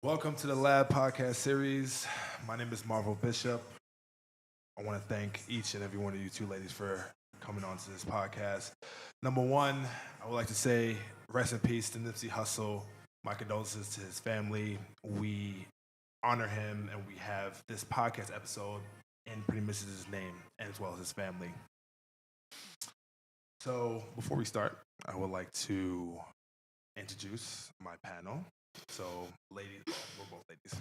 Welcome to the Lab Podcast Series. My name is Marvel Bishop. I want to thank each and every one of you two ladies for coming on to this podcast. Number one, I would like to say rest in peace to Nipsey Hussle. My condolences to his family. We honor him, and we have this podcast episode in pretty much his name, as well as his family. So before we start, I would like to introduce my panel. So, ladies, we're both ladies.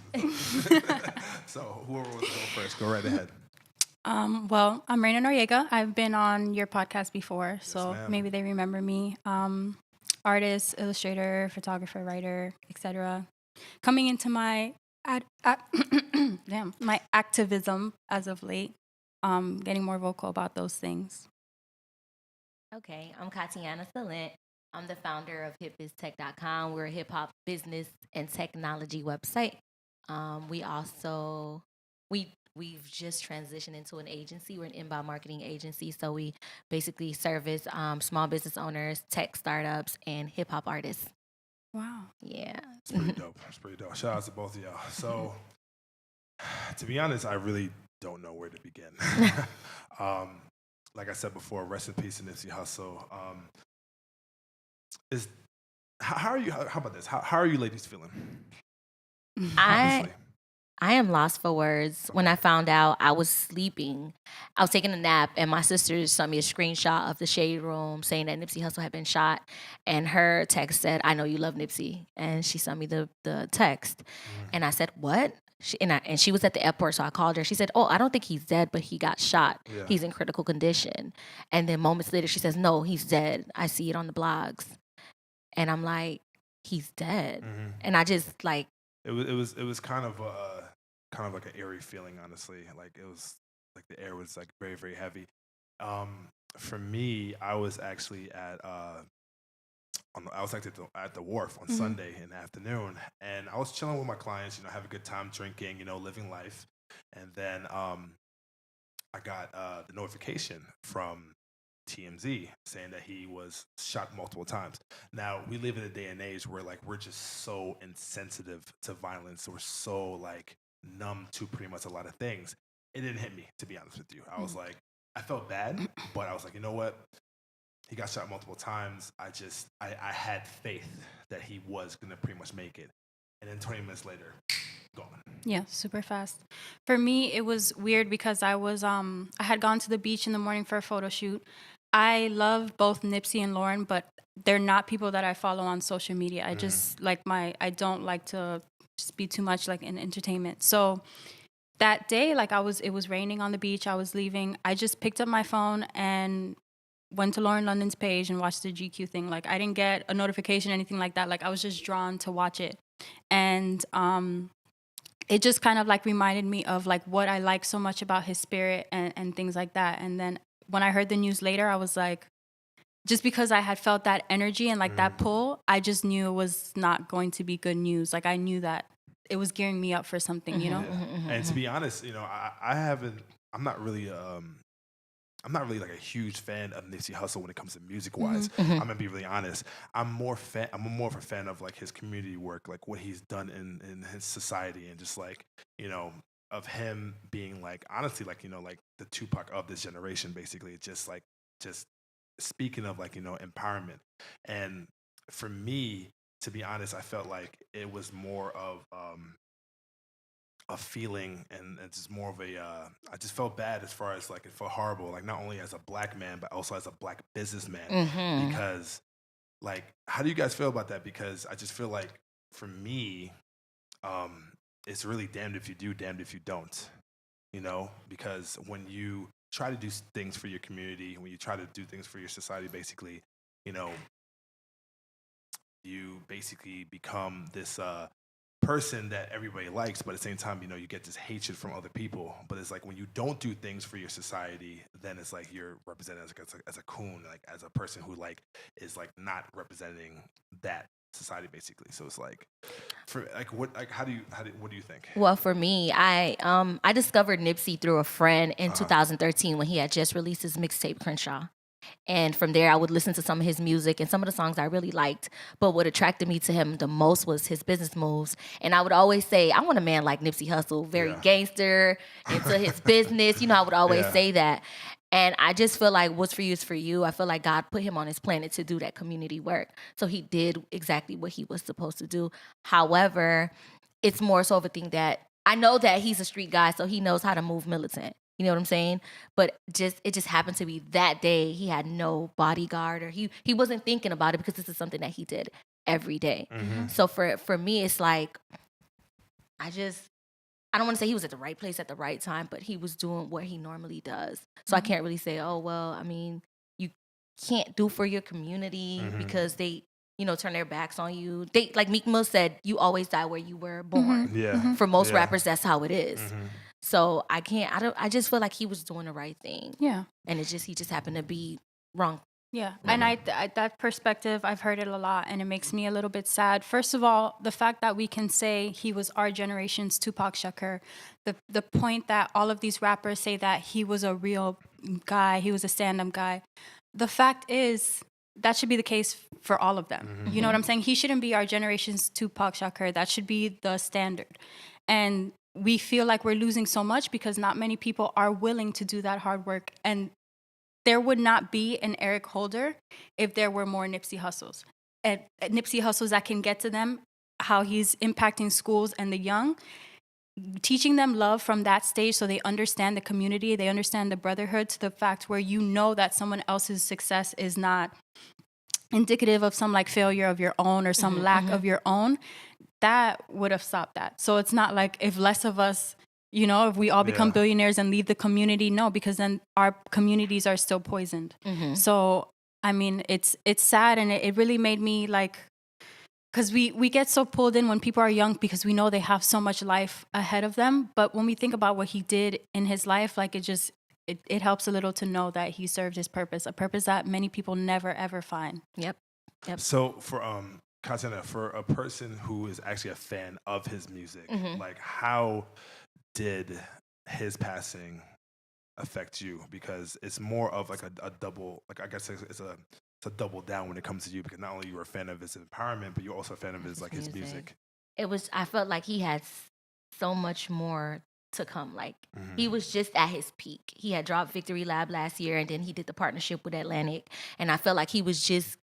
So, whoever wants to go first, go right ahead. Well, I'm Reyna Noriega. I've been on your podcast before, so ma'am. maybe they remember me. Artist, illustrator, photographer, writer, etc. Coming into my my activism as of late, getting more vocal about those things. Okay, I'm Catiana Saillant. I'm the founder of hipbiztech.com. We're a hip hop business and technology website. We've just transitioned into an agency. We're an inbound marketing agency, so we basically service small business owners, tech startups, and hip hop artists. Wow. Yeah, It's pretty dope. It's pretty dope. Shout out to both of y'all. So, to be honest, I really don't know where to begin. Like I said before, rest in peace to Nipsey Hussle. How are you? How about this? How are you ladies feeling? I am lost for words. When I found out, I was sleeping. I was taking a nap, and my sister sent me a screenshot of the Shade Room saying that Nipsey Hussle had been shot. And her text said, "I know you love Nipsey," and she sent me the text, and I said, "What?" And she was at the airport, so I called her. She said, "Oh, I don't think he's dead, but he got shot. Yeah. He's in critical condition." And then moments later, she says, "No, he's dead. I see it on the blogs." And I'm like, "He's dead," and I just like. It was kind of like an eerie feeling, honestly. Like it was like the air was like very, very heavy. For me, I was actually at the wharf on Sunday in the afternoon, and I was chilling with my clients, have a good time drinking, living life. And then I got the notification from TMZ saying that he was shot multiple times. Now, we live in a day and age where like we're just so insensitive to violence. We're so like numb to pretty much a lot of things. It didn't hit me, to be honest with you. I was like, I felt bad, but I was like, you know what? He got shot multiple times. I had faith that he was gonna pretty much make it. And then 20 minutes later, gone. Yeah, super fast. For me, it was weird because I had gone to the beach in the morning for a photo shoot. I love both Nipsey and Lauren, but they're not people that I follow on social media. I just I don't like to just be too much like in entertainment. So that day, it was raining on the beach. I was leaving. I just picked up my phone and went to Lauren London's page and watched the GQ thing. Like I didn't get a notification, anything like that. Like I was just drawn to watch it. And it just kind of like reminded me of like what I like so much about his spirit and things like that. And then when I heard the news later, I was like, just because I had felt that energy and like that pull, I just knew it was not going to be good news. Like I knew that it was gearing me up for something, you know? Yeah. And to be honest, I'm not really like a huge fan of Nipsey Hussle when it comes to music wise. I'm gonna be really honest. I'm more of a fan of like his community work, like what he's done in his society, and just like of him being like honestly like like the Tupac of this generation, basically. Just speaking of like empowerment. And for me, to be honest, I felt like it was more of a feeling, and it's just more of a I just felt bad, as far as like it felt horrible, like not only as a black man but also as a black businessman. Because like, how do you guys feel about that? Because I just feel like for me, it's really damned if you do, damned if you don't, because when you try to do things for your community, when you try to do things for your society, basically, you basically become this person that everybody likes, but at the same time, you get this hatred from other people. But it's like when you don't do things for your society, then it's like you're represented as a coon, like as a person who like is like not representing that society, basically. So it's like, what do you think? Well, for me, I discovered Nipsey through a friend in 2013 when he had just released his mixtape Crenshaw. And from there, I would listen to some of his music and some of the songs I really liked. But what attracted me to him the most was his business moves. And I would always say, I want a man like Nipsey Hussle, very gangster, into his business. I would always say that. And I just feel like what's for you is for you. I feel like God put him on his planet to do that community work. So he did exactly what he was supposed to do. However, it's more so of a thing that I know that he's a street guy, so he knows how to move militant. You know what I'm saying? But it just happened to be that day he had no bodyguard, or he wasn't thinking about it because this is something that he did every day. Mm-hmm. So for me, it's like I don't want to say he was at the right place at the right time, but he was doing what he normally does. So I can't really say, oh, well, I mean, you can't do for your community because they, turn their backs on you. They, like Meek Mill said, you always die where you were born. Yeah. For most rappers, that's how it is. So I just feel like he was doing the right thing. Yeah. And he just happened to be wrong. Yeah. And I that perspective, I've heard it a lot, and it makes me a little bit sad. First of all, the fact that we can say he was our generation's Tupac Shakur, the point that all of these rappers say that he was a real guy, he was a stand-up guy. The fact is, that should be the case for all of them. Mm-hmm. You know what I'm saying? He shouldn't be our generation's Tupac Shakur. That should be the standard. And we feel like we're losing so much because not many people are willing to do that hard work. And there would not be an Eric Holder if there were more Nipsey Hussles. And Nipsey Hussles that can get to them, how he's impacting schools and the young, teaching them love from that stage so they understand the community, they understand the brotherhood, to the fact where that someone else's success is not indicative of some like failure of your own or some lack of your own. That would have stopped that. So it's not like if less of us, if we all become billionaires and leave the community, no, because then our communities are still poisoned. Mm-hmm. So, I mean, it's sad, and it really made me like, because we get so pulled in when people are young because we know they have so much life ahead of them. But when we think about what he did in his life, like it helps a little to know that he served his purpose, a purpose that many people never, ever find. Yep. So for Catiana, for a person who is actually a fan of his music, like how did his passing affect you? Because it's more of like a double, like I guess it's a double down when it comes to you, because not only you're a fan of his empowerment, but you're also a fan of his music. I felt like he had so much more to come. Like he was just at his peak. He had dropped Victory Lab last year, and then he did the partnership with Atlantic, and I felt like he was just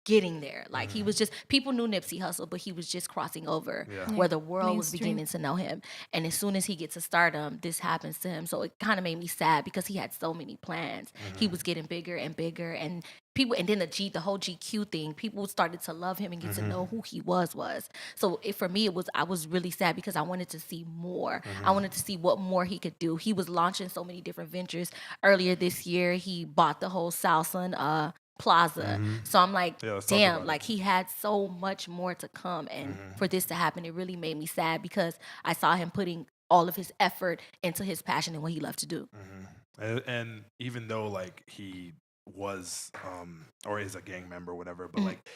getting there. Like he was just, people knew Nipsey Hussle, but he was just crossing over where the world was beginning to know him. And as soon as he gets to stardom, this happens to him. So it kind of made me sad because he had so many plans. He was getting bigger and bigger, and people, and then the whole GQ thing, people started to love him and get to know who he was. So for me, I was really sad because I wanted to see more. I wanted to see what more he could do. He was launching so many different ventures. Earlier this year, he bought the whole Southland Plaza. So I'm like, damn, like he had so much more to come. And for this to happen, it really made me sad because I saw him putting all of his effort into his passion and what he loved to do. And even though like he was or is a gang member or whatever, but like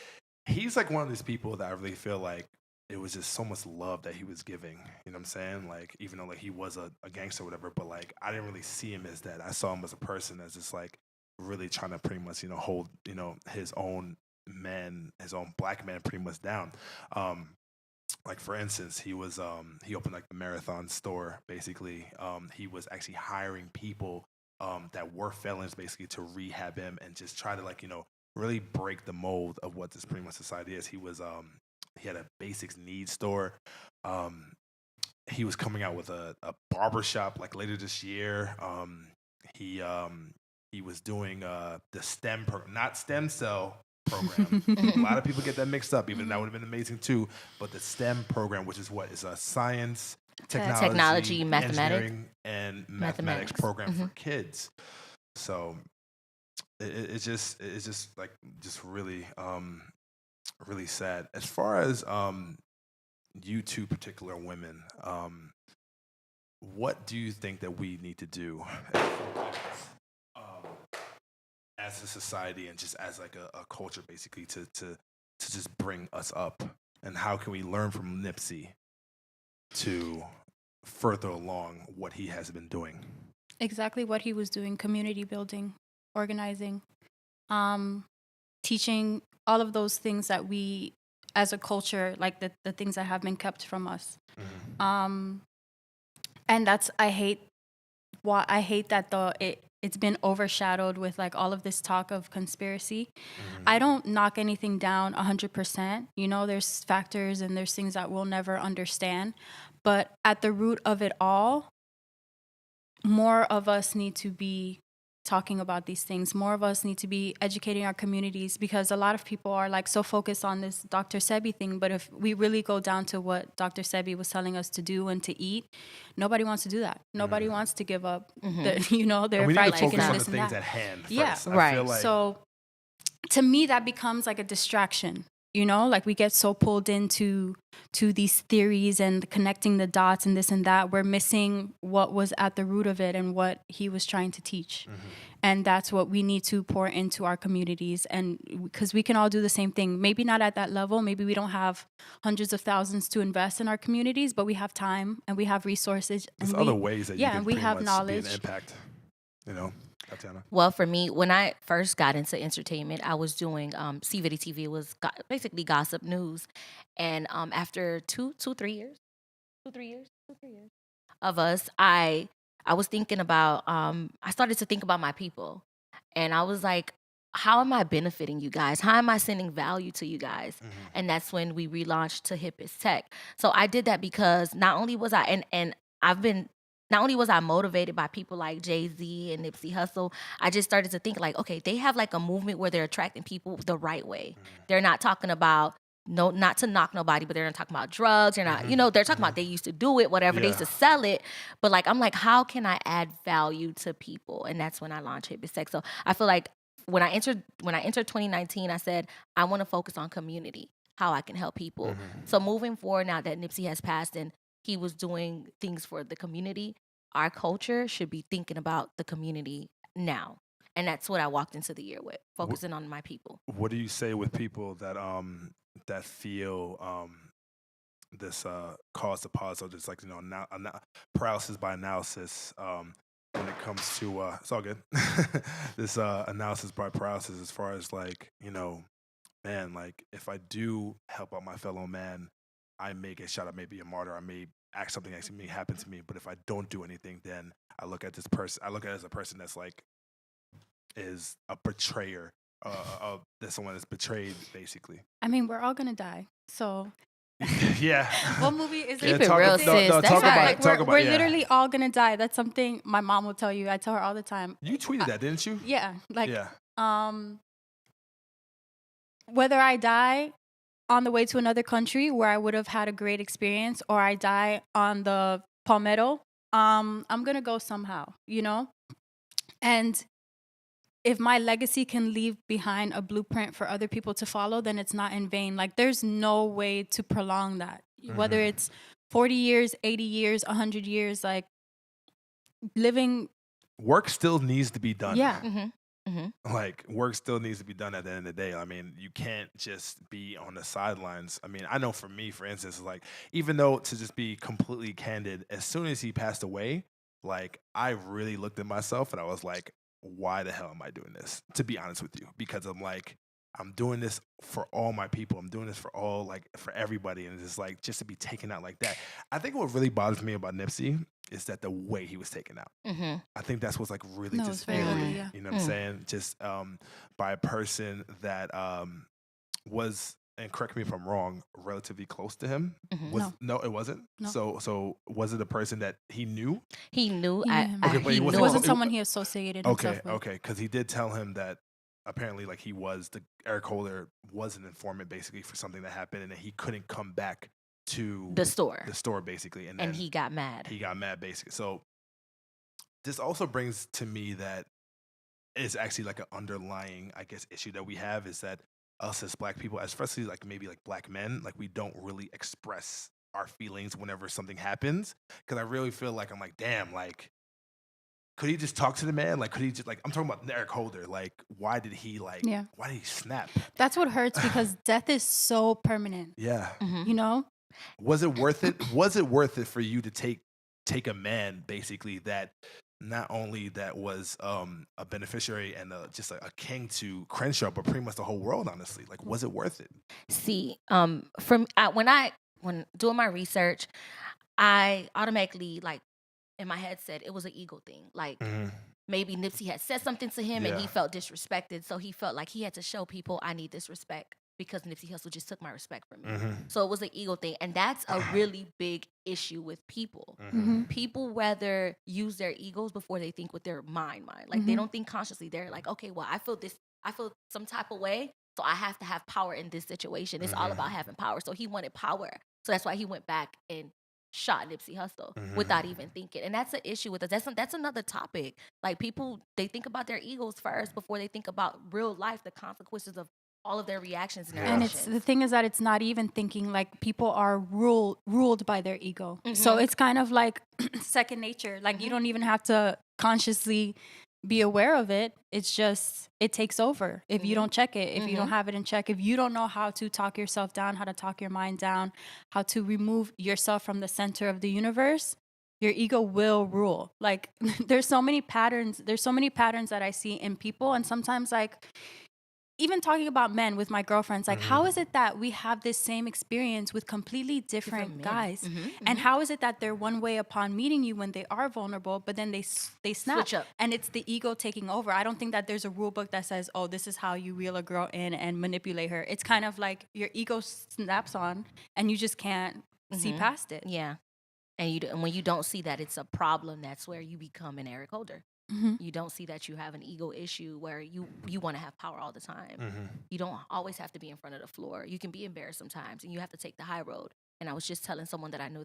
he's like one of these people that I really feel like it was just so much love that he was giving. You know what I'm saying? Like even though like he was a gangster or whatever, but like I didn't really see him as that. I saw him as a person as just like really trying to pretty much, hold, his own black man pretty much down. Like for instance, he opened like the Marathon store, basically. He was actually hiring people that were felons basically to rehab him and just try to like, really break the mold of what this pretty much society is. He had a basics needs store. He was coming out with a barbershop like later this year. He was doing the STEM not stem cell program. A lot of people get that mixed up, even though that would have been amazing too. But the STEM program, which is is a science, technology, mathematics, and mathematics program for kids. So it's just like really really sad. As far as you two particular women, what do you think that we need to do as a society and just as like a culture basically to just bring us up? And how can we learn from Nipsey to further along what he has been doing? Exactly what he was doing: community building, organizing. teaching all of those things that we, as a culture, like the things that have been kept from us. And that's, I hate that it's been overshadowed with like all of this talk of conspiracy. I don't knock anything down 100%. You know, there's factors and there's things that we'll never understand. But at the root of it all, more of us need to be talking about these things. More of us need to be educating our communities, because a lot of people are like so focused on this Dr. Sebi thing. But if we really go down to what Dr. Sebi was telling us to do and to eat, nobody wants to do that. Nobody wants to give up, their fried chicken and this and that. At hand first. Yeah, I feel like so to me, that becomes like a distraction. You know, like we get so pulled into these theories and connecting the dots and this and that. We're missing what was at the root of it and what he was trying to teach. And that's what we need to pour into our communities. And because we can all do the same thing, maybe not at that level. Maybe we don't have hundreds of thousands to invest in our communities, but we have time and we have resources. There's other ways that you can and we have knowledge. Be an impact, you know. Tatiana? Well, for me, when I first got into entertainment, I was doing CVD TV. It was basically gossip news. And after 3 years of us, I was thinking about, I started to think about my people. And I was like, how am I benefiting you guys? How am I sending value to you guys? And that's when we relaunched To Hip Is Tech. So I did that because not only was I, and I've been, not only was I motivated by people like Jay-Z and Nipsey Hussle, I just started to think like, okay, they have like a movement where they're attracting people the right way. They're not talking about, not to knock nobody, but they're not talking about drugs. They're not, they're talking about they used to do it, whatever, they used to sell it. But like, I'm like, how can I add value to people? And that's when I launched Hip Is Tech. So I feel like when I entered 2019, I said, I want to focus on community, how I can help people. So moving forward, now that Nipsey has passed and he was doing things for the community, our culture should be thinking about the community now. And that's what I walked into the year with, focusing on my people. What do you say with people that that feel this cause to pause, or just like, paralysis by analysis when it comes to it's all good. This analysis by paralysis, as far as like, man, like if I do help out my fellow man, I may get shot, I may be a martyr, I may act something actually may happen to me. But if I don't do anything, then I look at this person, I look at it as a person that's like, is a betrayer, that's someone that's betrayed, basically. I mean, we're all gonna die, so. Yeah. What movie is it? Keep it real, sis. That's right. We're literally all gonna die. That's something my mom will tell you. I tell her all the time. You tweeted that, didn't you? Yeah. Whether I die on the way to another country where I would have had a great experience, or I die on the Palmetto, I'm gonna go somehow, And if my legacy can leave behind a blueprint for other people to follow, then it's not in vain. Like, there's no way to prolong that. Whether it's 40 years, 80 years, 100 years, like, living. Work still needs to be done. Yeah. Like, work still needs to be done at the end of the day. I mean, you can't just be on the sidelines. I mean, I know for me, for instance, like, even though, to just be completely candid, as soon as he passed away, like, I really looked at myself and I was like, why the hell am I doing this? To be honest with you, because I'm like, I'm doing this for all my people. I'm doing this for all, like, for everybody. And it's like, just to be taken out like that. I think what really bothers me about Nipsey is that the way he was taken out. I think that's what's like really just angry. Yeah. You know what I'm saying? Just by a person that was, and correct me if I'm wrong, relatively close to him. No, it wasn't. No. So was it a person that he knew? He knew. Yeah. But it wasn't someone he associated himself with. Okay, because he did tell him that apparently, like, Eric Holder was an informant basically for something that happened, and that he couldn't come back to the store basically, and he got mad. Basically. So this also brings to me that it's actually like an underlying, I guess, issue that we have, is that us as Black people, especially like maybe like Black men, like, we don't really express our feelings whenever something happens. Because I really feel like, I'm like, damn, like, could he just talk to the man? Like, could he just, like, I'm talking about Eric Holder. Like, why did he snap? That's what hurts, because death is so permanent. Yeah. Was it worth it? Was it worth it for you to take a man, basically, that not only that was a beneficiary and just a king to Crenshaw, but pretty much the whole world, honestly. Like, was it worth it? See, when doing my research, I automatically like in my head said it was an ego thing. Like maybe Nipsey had said something to him and he felt disrespected, so he felt like he had to show people I need this respect because Nipsey Hussle just took my respect from me. So it was an ego thing, and that's a really big issue with people. People rather use their egos before they think with their mind. Like they don't think consciously. They're like, okay, well, I feel some type of way, so I have to have power in this situation. It's all about having power. So he wanted power, so that's why he went back and shot Nipsey Hussle without even thinking. And that's an issue with us. That's another topic. Like people, they think about their egos first before they think about real life, the consequences of all of their reactions and their And actions. the thing is that it's not even thinking, like people are ruled by their ego. So it's kind of like second nature. Like you don't even have to consciously be aware of it. It's just, it takes over if you don't check it, if you don't have it in check, if you don't know how to talk yourself down, how to talk your mind down, how to remove yourself from the center of the universe, your ego will rule. Like there's so many patterns that I see in people. And sometimes like, even talking about men with my girlfriends, like how is it that we have this same experience with completely different guys? And how is it that they're one way upon meeting you when they are vulnerable, but then they snap? Switch up. And it's the ego taking over. I don't think that there's a rule book that says, oh, this is how you reel a girl in and manipulate her. It's kind of like your ego snaps on and you just can't see past it. Yeah. And when you don't see that it's a problem, that's where you become an Eric Holder. You don't see that you have an ego issue where you want to have power all the time. You don't always have to be in front of the floor. You can be embarrassed sometimes, and you have to take the high road. And I was just telling someone that I know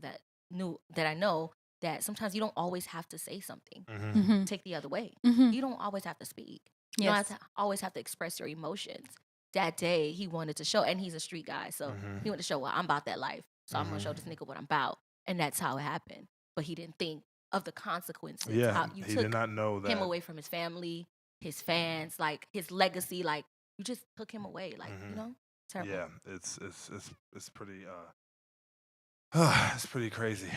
that sometimes you don't always have to say something. Take the other way. You don't always have to speak. You don't always have to express your emotions. That day, he wanted to show, and he's a street guy, so he wanted to show, well, I'm about that life, so I'm going to show this nigga what I'm about. And that's how it happened. But he didn't think of the consequences. Yeah, how you he took did not know that. him away from his family, his fans, like his legacy. Like you just took him away. Like terrible. Yeah, it's pretty it's pretty crazy.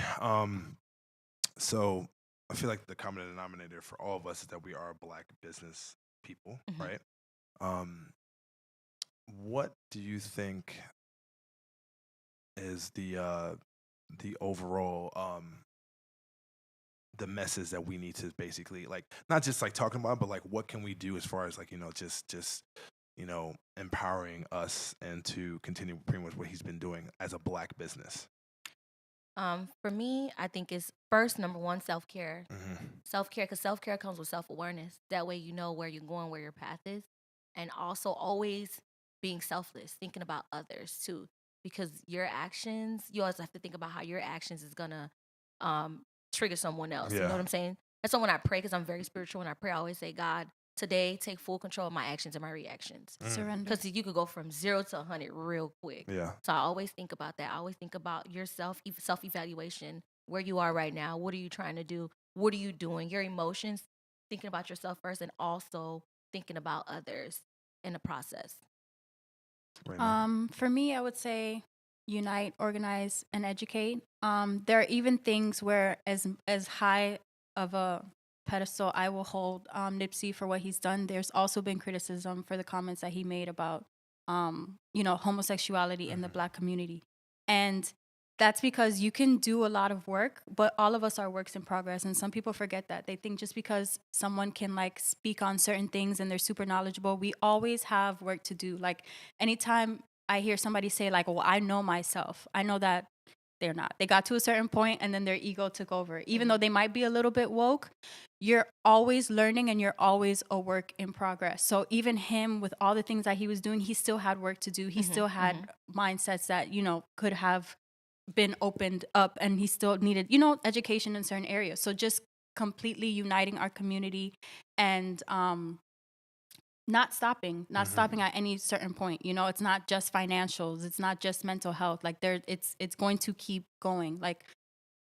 So I feel like the common denominator for all of us is that we are Black business people, right? What do you think is the overall the message that we need to basically like not just like talking about, but like what can we do as far as like just empowering us and to continue pretty much what he's been doing as a Black business? For me, I think it's first number one, self-care. Self-care, because self-care comes with self-awareness. That way you know where you're going, where your path is, and also always being selfless, thinking about others too, because your actions, you always have to think about how your actions is gonna trigger someone else. You know what I'm saying? That's why when I pray, because I'm very spiritual, when I pray, I always say, God, today take full control of my actions and my reactions. Surrender. Because you could go from 0 to 100 real quick. Yeah. So I always think about that. I always think about yourself, self-evaluation, where you are right now. What are you trying to do? What are you doing? Your emotions, thinking about yourself first, and also thinking about others in the process. For me, I would say unite, organize, and educate. There are even things where as high of a pedestal I will hold Nipsey for what he's done, there's also been criticism for the comments that he made about homosexuality in the Black community. And that's because you can do a lot of work, but all of us are works in progress. And some people forget that. They think just because someone can like speak on certain things and they're super knowledgeable, we always have work to do. Like anytime I hear somebody say like, well, I know myself, I know that they're not. They got to a certain point and then their ego took over. Even though they might be a little bit woke, you're always learning and you're always a work in progress. So even him, with all the things that he was doing, he still had work to do. He still had mindsets that, could have been opened up, and he still needed, education in certain areas. So just completely uniting our community and not stopping at any certain point. It's not just financials, it's not just mental health. Like it's going to keep going like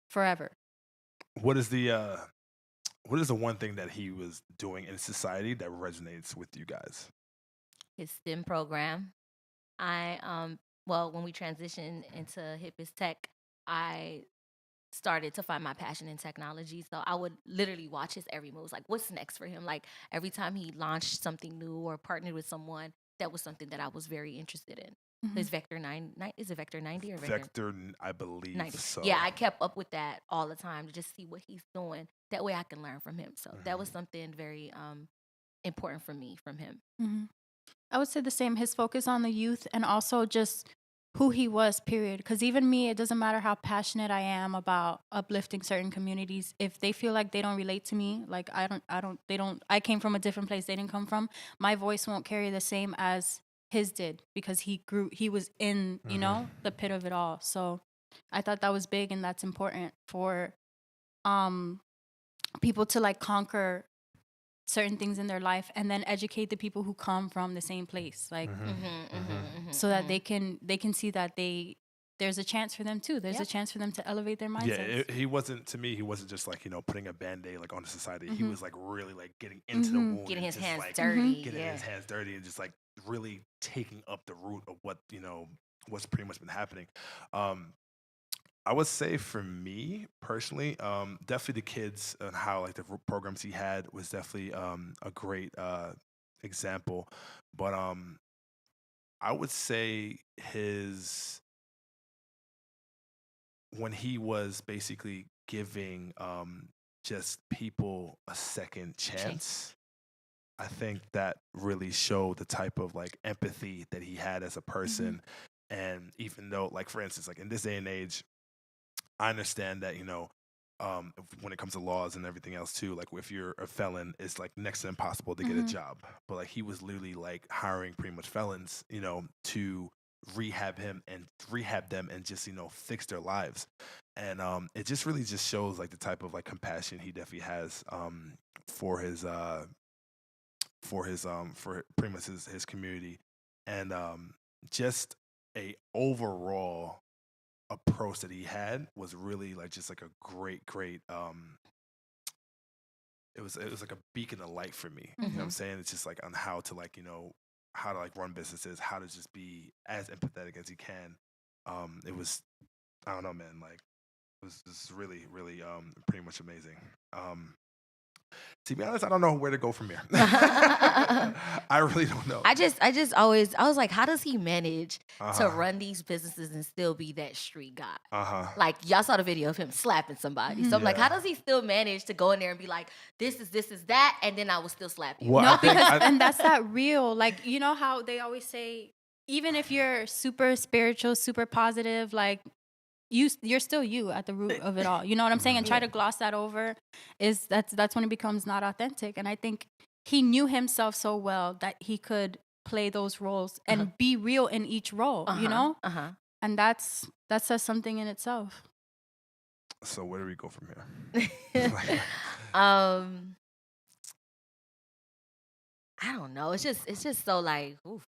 forever. What is the one thing that he was doing in society that resonates with you guys? His STEM program. When we transitioned into Hip is Tech, I started to find my passion in technology. So I would literally watch his every move. Like, what's next for him? Like, every time he launched something new or partnered with someone, that was something that I was very interested in. His Vector 9, is it Vector 90 or Vector, I believe 90? so. Yeah, I kept up with that all the time to just see what he's doing. That way I can learn from him. So that was something very important for me from him. I would say the same. His focus on the youth and also just who he was, period. Because even me, it doesn't matter how passionate I am about uplifting certain communities. If they feel like they don't relate to me, like I came from a different place they didn't come from, my voice won't carry the same as his did because he was in, you know, the pit of it all. So I thought that was big, and that's important for people to like conquer certain things in their life and then educate the people who come from the same place, like so that they can see that there's a chance for them too. There's a chance for them to elevate their mindsets. Yeah, he wasn't just like, you know, putting a Band-Aid like on the society. He was like really like getting into the wound, getting his hands like, dirty, getting his hands dirty, and just like really taking up the root of what, you know, what's pretty much been happening. I would say for me personally, definitely the kids and how like the programs he had was definitely a great example. But I would say when he was basically giving just people a second chance, I think that really showed the type of like empathy that he had as a person. And even though, like, for instance, like in this day and age, I understand that, you know, when it comes to laws and everything else too, like if you're a felon, it's like next to impossible to get a job. But like he was literally like hiring pretty much felons, you know, to rehab them and just, you know, fix their lives. And it just really just shows like the type of like compassion he definitely has for pretty much his community, and just a overall approach that he had was really like just like a great it was like a beacon of light for me. You know what I'm saying? It's just like on how to like, you know, how to like run businesses, how to just be as empathetic as he can. It was, I don't know, man, like it was just really pretty much amazing. To be honest, I don't know where to go from here. I really don't know. I was like, how does he manage to run these businesses and still be that street guy? Like, y'all saw the video of him slapping somebody. So I'm like, how does he still manage to go in there and be like, this is that, and then I will still slap you? Well, no, because and that's not real. Like, you know how they always say, even if you're super spiritual, super positive, like you're still you at the root of it all. You know what I'm saying? And try to gloss that over that's when it becomes not authentic. And I think he knew himself so well that he could play those roles and be real in each role, you know? And that says something in itself. So where do we go from here? I don't know. It's just so like, oof.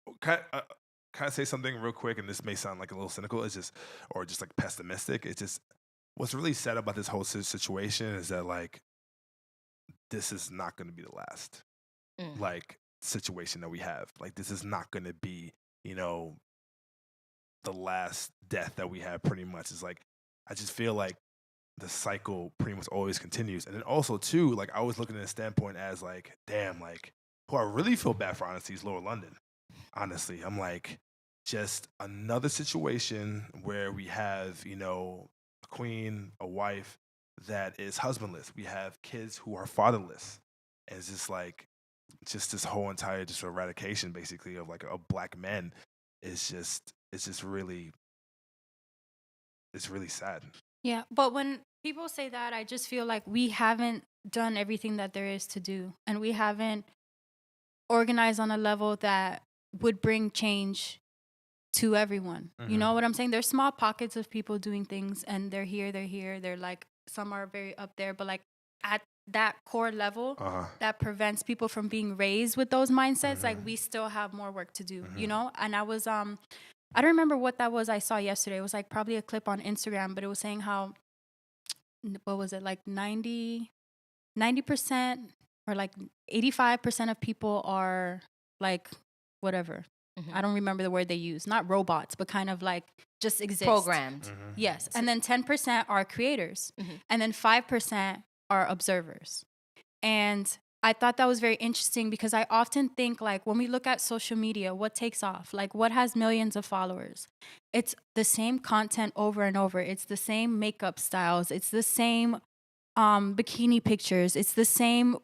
Can I say something real quick? And this may sound like a little cynical. It's just, or just like pessimistic. It's just, what's really sad about this whole situation is that like, this is not going to be the last like situation that we have. Like, this is not going to be, you know, the last death that we have. Pretty much is like, I just feel like the cycle pretty much always continues. And then also too, like I was looking at a standpoint as like, damn, like who I really feel bad for honestly is Lower London. Honestly, I'm like, just another situation where we have, you know, a queen, a wife that is husbandless. We have kids who are fatherless. And it's just like, just this whole entire just eradication basically of like a black men is just, it's really sad. Yeah, but when people say that, I just feel like we haven't done everything that there is to do. And we haven't organized on a level that would bring change to everyone. You know what I'm saying? There's small pockets of people doing things and they're here. They're like, some are very up there, but like at that core level that prevents people from being raised with those mindsets, like we still have more work to do, you know? And I was, I don't remember what that was I saw yesterday. It was like probably a clip on Instagram, but it was saying how, what was it? Like 90% or like 85% of people are like, whatever. I don't remember the word they use. Not robots, but kind of like just exist. Programmed. Yes. And then 10% are creators. And then 5% are observers. And I thought that was very interesting because I often think, like, when we look at social media, what takes off? Like, what has millions of followers? It's the same content over and over. It's the same makeup styles. It's the same bikini pictures. It's the same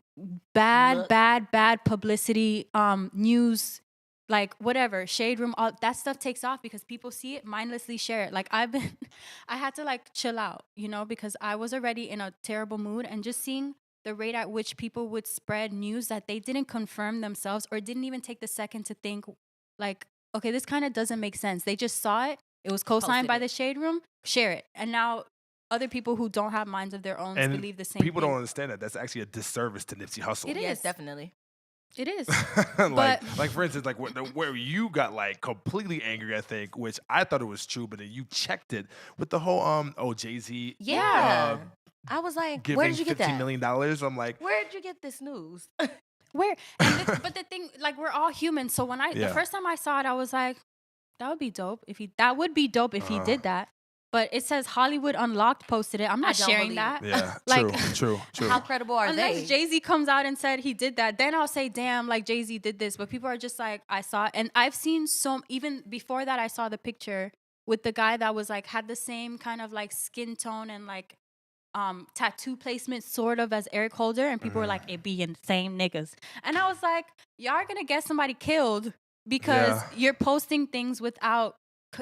bad publicity, news, like whatever, shade room, all that stuff takes off because people see it, mindlessly share it. Like I had to like chill out, you know, because I was already in a terrible mood, and just seeing the rate at which people would spread news that they didn't confirm themselves or didn't even take the second to think, like, okay, this kind of doesn't make sense. They just saw it. It was co-signed by the shade room. Share it. And now other people who don't have minds of their own believe the same people thing. don't understand that. That's actually a disservice to Nipsey Hussle. It is, definitely. It is. like for instance, like where you got like completely angry, I think, which I thought it was true, but then you checked it with the whole Jay-Z. Yeah. I was like, where did you get that? $15 million. I'm like, where did you get this news? Where? But the thing, like, we're all human. So when the first time I saw it, I was like, that would be dope if he did that. But it says Hollywood Unlocked posted it. I'm not sharing that. Yeah, like, true. How credible are they? Unless Jay-Z comes out and said he did that, then I'll say, damn, like Jay-Z did this. But people are just like, I saw it. And I've seen even before that, I saw the picture with the guy that was like, had the same kind of like skin tone and like tattoo placement sort of as Eric Holder. And people were like, it be in the same niggas. And I was like, y'all are going to get somebody killed because you're posting things without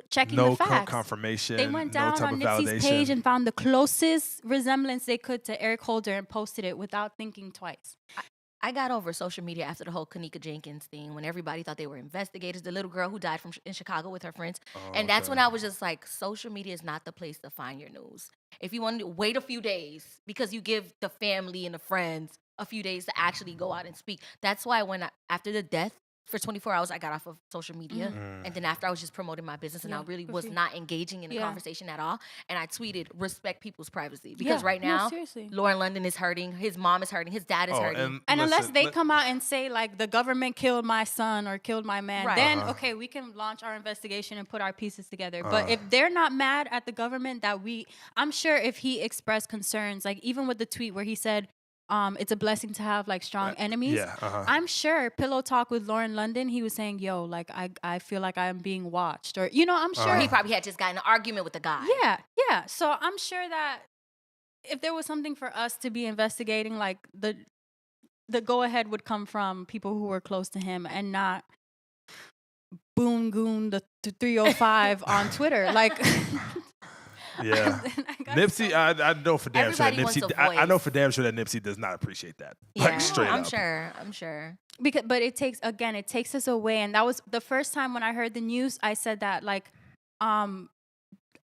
checking the facts. No confirmation. They went down on Nipsey's page and found the closest resemblance they could to Eric Holder and posted it without thinking twice. I got over social media after the whole Kanika Jenkins thing when everybody thought they were investigators. The little girl who died in Chicago with her friends. And that's when I was just like, social media is not the place to find your news. If you want to wait a few days because you give the family and the friends a few days to actually go out and speak. That's why after the death, for 24 hours, I got off of social media. And then after, I was just promoting my business, and I really was not engaging in the conversation at all. And I tweeted, respect people's privacy. Because right now, Lauren London is hurting. His mom is hurting. His dad is hurting. And unless they come out and say, like, the government killed my son or killed my man, then, okay, we can launch our investigation and put our pieces together. But if they're not mad at the government I'm sure if he expressed concerns, like even with the tweet where he said, it's a blessing to have like strong enemies. I'm sure Pillow Talk with Lauren London, he was saying, yo, like I feel like I'm being watched, or I'm sure he probably had just gotten an argument with the guy. Yeah. So I'm sure that if there was something for us to be investigating, like the go ahead would come from people who were close to him and not Boon Goon the 305 on Twitter. Like yeah, Nipsey. I know for damn sure that Nipsey. I know for damn sure that Nipsey does not appreciate that. Yeah, like straight up. I'm sure. But it takes us away, and that was the first time when I heard the news. I said that I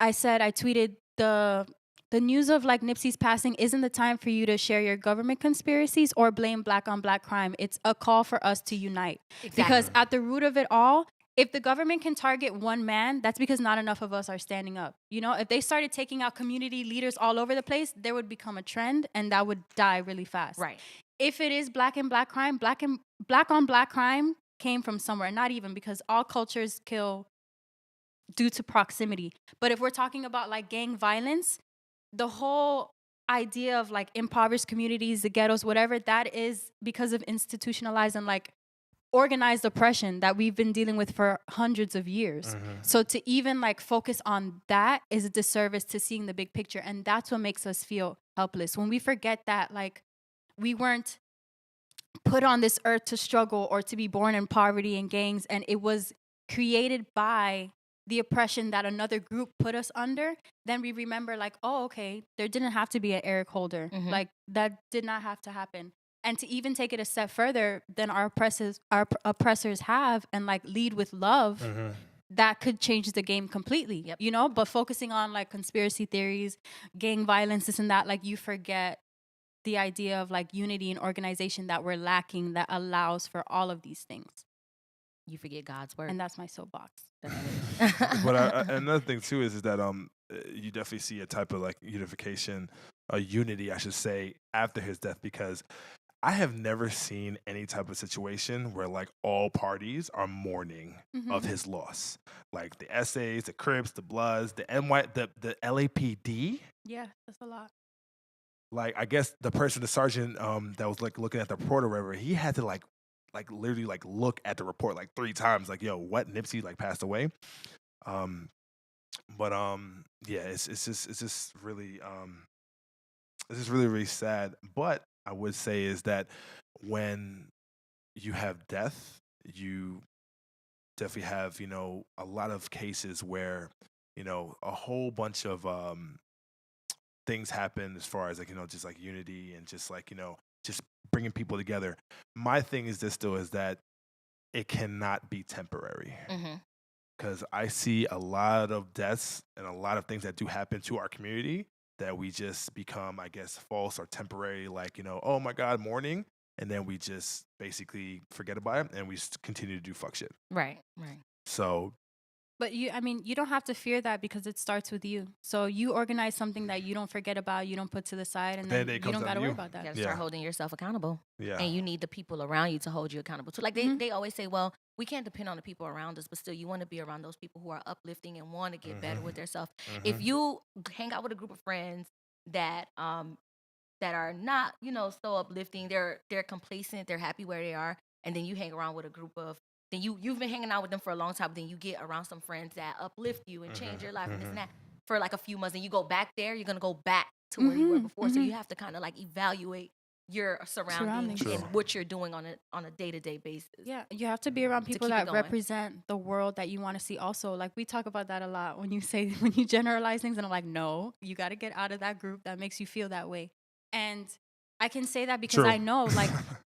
tweeted the news of like Nipsey's passing isn't the time for you to share your government conspiracies or blame black on black crime. It's a call for us to unite. Exactly. Because at the root of it all, if the government can target one man, that's because not enough of us are standing up. If they started taking out community leaders all over the place, there would become a trend, and that would die really fast. Right. If it is black and black crime, black on black crime came from somewhere. Not even, because all cultures kill due to proximity. But if we're talking about like gang violence, the whole idea of like impoverished communities, the ghettos, whatever, that is because of institutionalized and like organized oppression that we've been dealing with for hundreds of years. So to even like focus on that is a disservice to seeing the big picture. And that's what makes us feel helpless. When we forget that like we weren't put on this earth to struggle or to be born in poverty and gangs, and it was created by the oppression that another group put us under, then we remember like, oh, okay, there didn't have to be an Eric Holder. Like that did not have to happen. And to even take it a step further than our oppressors have, and like lead with love, that could change the game completely. Yep. But focusing on like conspiracy theories, gang violence, this and that, like you forget the idea of like unity and organization that we're lacking that allows for all of these things. You forget God's word. And that's my soapbox. But another thing too is that you definitely see a type of like unity, I should say, after his death, because I have never seen any type of situation where like all parties are mourning of his loss. Like the essays, the Crips, the Bloods, the the LAPD. Yeah, that's a lot. Like I guess the sergeant that was like looking at the report or whatever, he had to like literally like look at the report like 3 times, like, yo, what, Nipsey like passed away? Um but yeah, it's just really, really sad. But I would say is that when you have death, you definitely have, a lot of cases where, a whole bunch of things happen as far as like, just like unity and just like, just bringing people together. My thing is this still is that it cannot be temporary. Because I see a lot of deaths and a lot of things that do happen to our community that we just become, I guess, false or temporary, like, oh my God, mourning. And then we just basically forget about it and we continue to do fuck shit. Right. So. But you don't have to fear that because it starts with you. So you organize something that you don't forget about, you don't put to the side, and then you don't got to worry about that. You got to start holding yourself accountable. Yeah. And you need the people around you to hold you accountable too. Like they always say, well, we can't depend on the people around us, but still you want to be around those people who are uplifting and want to get better with themselves. If you hang out with a group of friends that are not, so uplifting, they're complacent, they're happy where they are, and then you hang around with a group of then you've been hanging out with them for a long time, then you get around some friends that uplift you and change your life and this and that for like a few months, and you go back there, you're going to go back to where you were before. So you have to kind of like evaluate your surroundings and what you're doing on a day-to-day basis. Yeah, you have to be around people that represent the world that you want to see also. Like we talk about that a lot when you generalize things, and I'm like, no, you got to get out of that group that makes you feel that way. And I can say that because I know, like,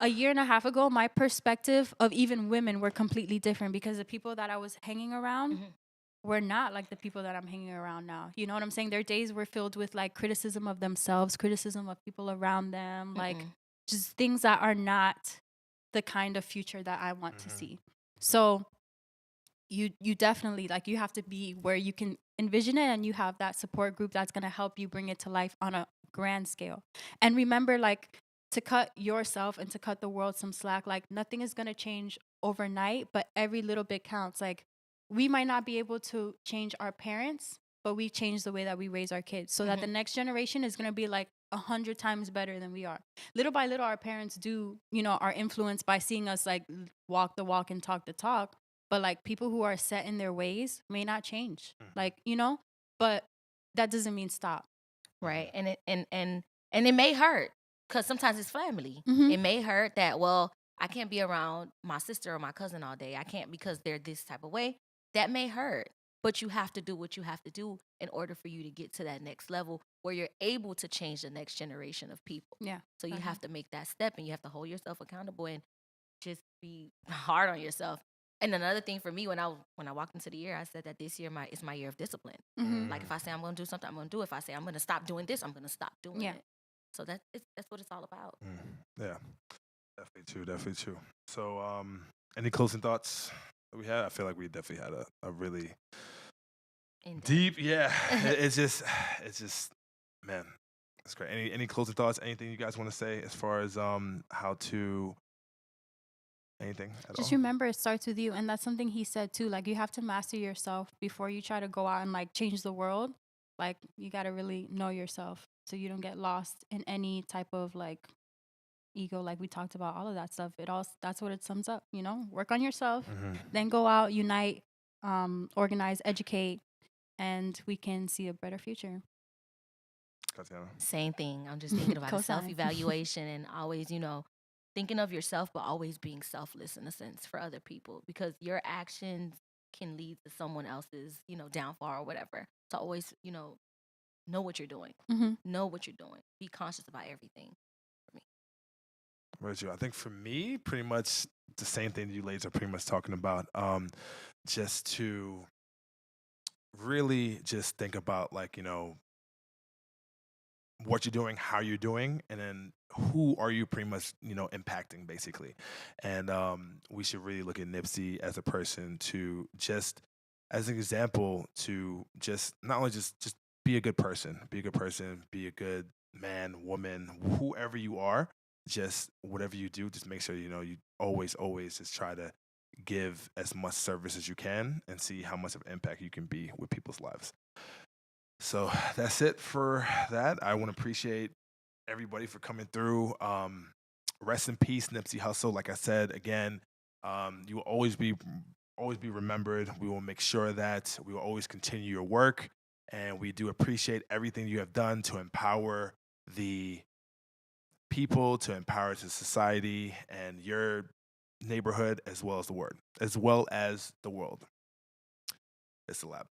a year and a half ago, my perspective of even women were completely different because the people that I was hanging around were not like the people that I'm hanging around now. You know what I'm saying? Their days were filled with like criticism of themselves, criticism of people around them, like just things that are not the kind of future that I want to see. So you definitely, like, you have to be where you can envision it and you have that support group that's going to help you bring it to life on a grand scale. And remember, like, to cut yourself and to cut the world some slack. Like, nothing is going to change overnight, but every little bit counts. Like, we might not be able to change our parents, but we change the way that we raise our kids so that the next generation is going to be like 100 times better than we are. Little by little, our parents are influenced by seeing us like walk the walk and talk the talk. But like, people who are set in their ways may not change, like, but that doesn't mean stop. Right. And it may hurt. Because sometimes it's family. It may hurt that, well, I can't be around my sister or my cousin all day. I can't because they're this type of way. That may hurt. But you have to do what you have to do in order for you to get to that next level where you're able to change the next generation of people. Yeah. So you have to make that step and you have to hold yourself accountable and just be hard on yourself. And another thing for me, when I walked into the year, I said that this year is my year of discipline. Like, if I say I'm going to do something, I'm going to do it. If I say I'm going to stop doing this, I'm going to stop doing it. So that's what it's all about. Yeah, definitely true. So, any closing thoughts that we had? I feel like we definitely had a really deep. Yeah, it's just, man, it's great. Any closing thoughts? Anything you guys want to say as far as how to anything at Just all? remember, it starts with you, and that's something he said too. Like, you have to master yourself before you try to go out and like change the world. Like, you got to really know yourself so you don't get lost in any type of like ego, like we talked about, all of that stuff. That's what it sums up, work on yourself, then go out, unite, organize, educate, and we can see a better future. Catiana? Same thing. I'm just thinking about self-evaluation and always, thinking of yourself, but always being selfless in a sense for other people, because your actions can lead to someone else's, downfall or whatever. So always, know what you're doing. Know what you're doing. Be conscious about everything. For me. Where's you? I think for me, pretty much the same thing that you ladies are pretty much talking about. Just to really just think about, like, what you're doing, how you're doing, and then who are you pretty much, impacting basically. And we should really look at Nipsey as a person to just, as an example, to just not only just be a good person, be a good man, woman, whoever you are, just whatever you do, just make sure, you always just try to give as much service as you can and see how much of an impact you can be with people's lives. So that's it for that. I want to appreciate everybody for coming through. Rest in peace, Nipsey Hussle. Like I said, again, you will always be remembered. We will make sure that we will always continue your work, and we do appreciate everything you have done to empower the people, to empower the society and your neighborhood, as well as the world. It's a lab.